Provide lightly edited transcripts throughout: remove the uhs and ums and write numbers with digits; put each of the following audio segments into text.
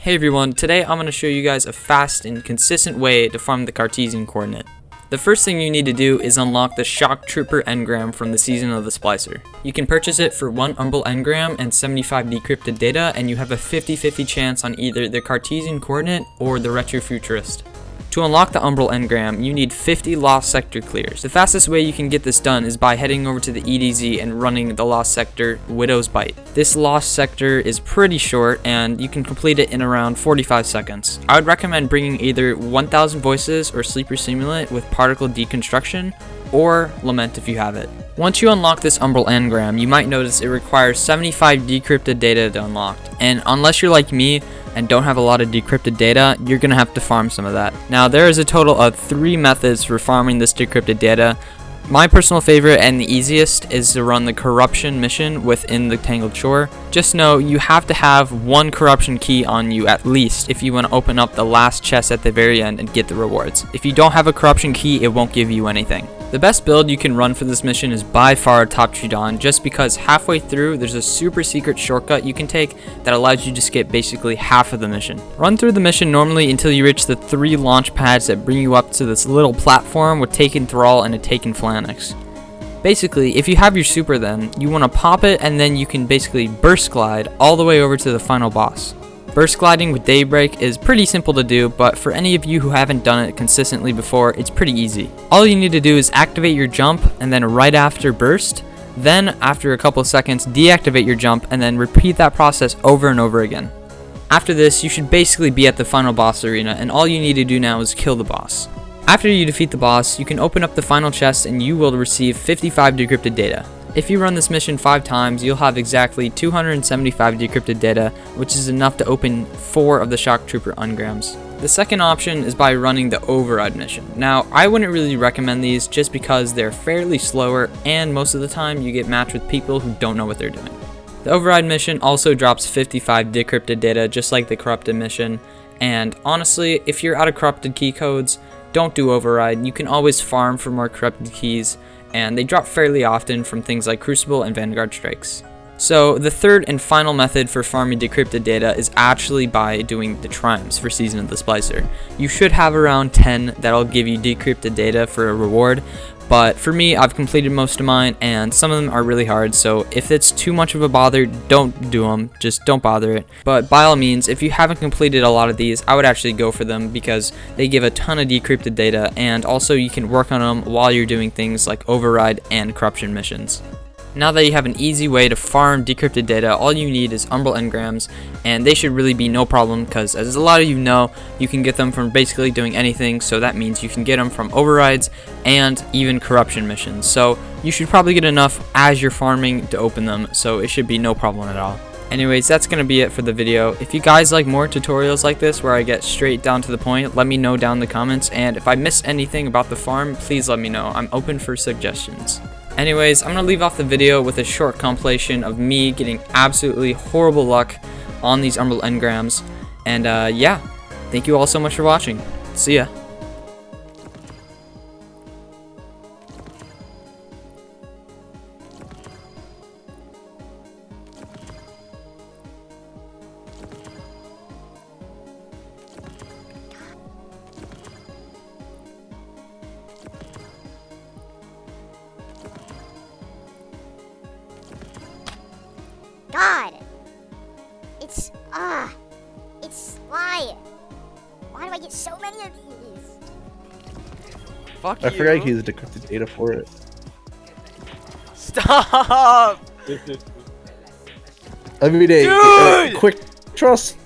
Hey everyone, today I'm going to show you guys a fast and consistent way to farm the Cartesian Coordinate. The first thing you need to do is unlock the Shock Trooper engram from the Season of the Splicer. You can purchase it for 1 Umbral engram and 75 decrypted data, and you have a 50-50 chance on either the Cartesian Coordinate or the Retrofuturist. To unlock the Umbral engram, you need 50 Lost Sector clears. The fastest way you can get this done is by heading over to the EDZ and running the Lost Sector Widow's Bite. This Lost Sector is pretty short and you can complete it in around 45 seconds. I would recommend bringing either 1000 Voices or Sleeper Simulant with Particle Deconstruction, or Lament if you have it. Once you unlock this Umbral engram, you might notice it requires 75 decrypted data to unlock, and unless you're like me and don't have a lot of decrypted data, you're gonna have to farm some of that. Now there is a total of 3 methods for farming this decrypted data. My personal favorite and the easiest is to run the corruption mission within the Tangled Shore. Just know you have to have 1 corruption key on you at least if you want to open up the last chest at the very end and get the rewards. If you don't have a corruption key, it won't give you anything. The best build you can run for this mission is by far Top Tree Dawn, just because halfway through there's a super secret shortcut you can take that allows you to skip basically half of the mission. Run through the mission normally until you reach the 3 launch pads that bring you up to this little platform with Taken Thrall and a Taken Phalanx. Basically, if you have your super, then you want to pop it and then you can basically burst glide all the way over to the final boss. Burst gliding with Daybreak is pretty simple to do, but for any of you who haven't done it consistently before, it's pretty easy. All you need to do is activate your jump, and then right after burst, then after a couple seconds deactivate your jump, and then repeat that process over and over again. After this, you should basically be at the final boss arena, and all you need to do now is kill the boss. After you defeat the boss, you can open up the final chest and you will receive 55 decrypted data. If you run this mission 5 times, you'll have exactly 275 decrypted data, which is enough to open 4 of the Shock Trooper engrams. The second option is by running the Override mission. Now, I wouldn't really recommend these just because they're fairly slower and most of the time you get matched with people who don't know what they're doing. The Override mission also drops 55 decrypted data just like the Corrupted mission, and honestly, if you're out of corrupted key codes, don't do Override. You can always farm for more corrupted keys, and they drop fairly often from things like Crucible and Vanguard Strikes. So the third and final method for farming decrypted data is actually by doing the triumphs for Season of the Splicer. You should have around 10 that'll give you decrypted data for a reward, but for me, I've completed most of mine and some of them are really hard, so if it's too much of a bother, don't do them, just don't bother it. But by all means, if you haven't completed a lot of these, I would actually go for them because they give a ton of decrypted data, and also you can work on them while you're doing things like Override and Corruption missions. Now that you have an easy way to farm decrypted data, all you need is Umbral engrams, and they should really be no problem because, as a lot of you know, you can get them from basically doing anything, so that means you can get them from overrides and even corruption missions. So you should probably get enough as you're farming to open them, so it should be no problem at all. Anyways, that's going to be it for the video. If you guys like more tutorials like this where I get straight down to the point, let me know down in the comments, and if I missed anything about the farm, please let me know. I'm open for suggestions. Anyways, I'm going to leave off the video with a short compilation of me getting absolutely horrible luck on these Umbral engrams. And yeah, thank you all so much for watching. See ya. God! It's Sly! Why do I get so many of these? Fuck you. I forgot he used decrypted data for it. Stop! Every day, quick trust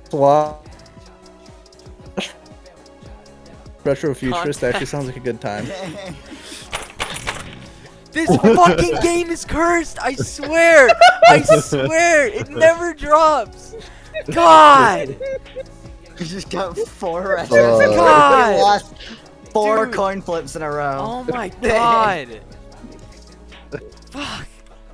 swap. Retrofuturist actually sounds like a good time. This fucking game is cursed! I swear! I swear! It never drops! God! You just got 4 retros. God! You lost 4 Dude. coin flips in a row. Oh my god!